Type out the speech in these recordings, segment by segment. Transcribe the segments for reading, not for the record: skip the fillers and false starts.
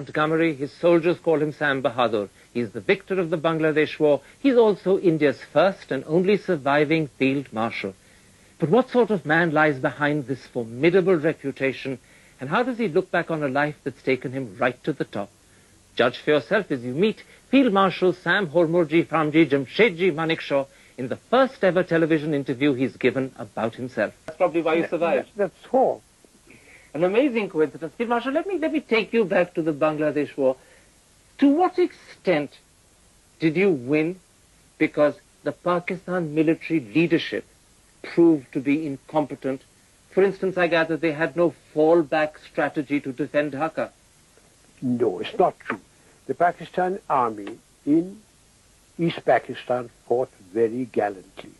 Montgomery, his soldiers call him Sam Bahadur. He's the victor of the Bangladesh War. He's also India's first and only surviving field marshal. But what sort of man lies behind this formidable reputation, and how does he look back on a life that's taken him right to the top? Judge for yourself as you meet Field Marshal Sam Hormurji Famji Jamshedji Manekshaw in the first ever television interview he's given about himself. That's probably why you survived. That's all. An amazing coincidence. Field Marshal, let me take you back to the Bangladesh War. To what extent did you win because the Pakistan military leadership proved to be incompetent? For instance, I gather they had no fallback strategy to defend Dhaka. No, it's not true. The Pakistan Army in East Pakistan fought very gallantly,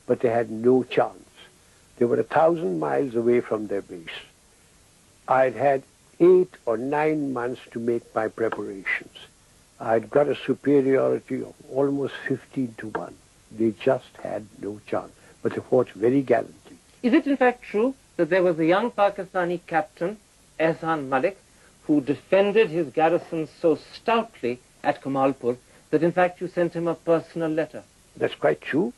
but they had no chance. They were 1,000 miles away from their base. I'd had 8 or 9 months to make my preparations. I'd got a superiority of almost 15 to 1. They just had no chance, but they fought very gallantly. Is it in fact true that there was a young Pakistani captain, Ehsan Malik, who defended his garrison so stoutly at Kamalpur that in fact you sent him a personal letter? That's quite true.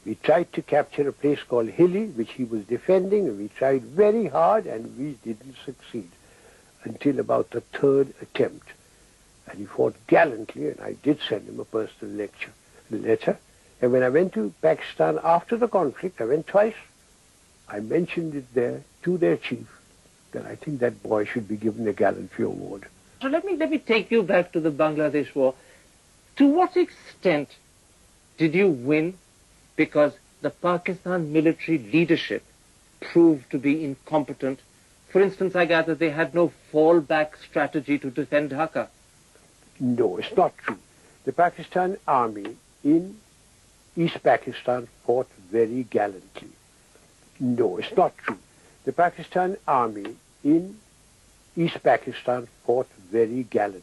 We tried to capture a place called Hilly, which he was defending, and we tried very hard, and we didn't succeed until about the 3rd attempt. And he fought gallantly, and I did send him a personal letter. And when I went to Pakistan after the conflict, I went twice. I mentioned it there to their chief, that I think that boy should be given a Gallantry Award. So let me take you back to the Bangladesh War. To what extent did you win because the Pakistan military leadership proved to be incompetent? For instance, I gather they had no fallback strategy to defend Dhaka. No, it's not true. The Pakistan Army in East Pakistan fought very gallantly. No, it's not true. The Pakistan Army in East Pakistan fought very gallantly.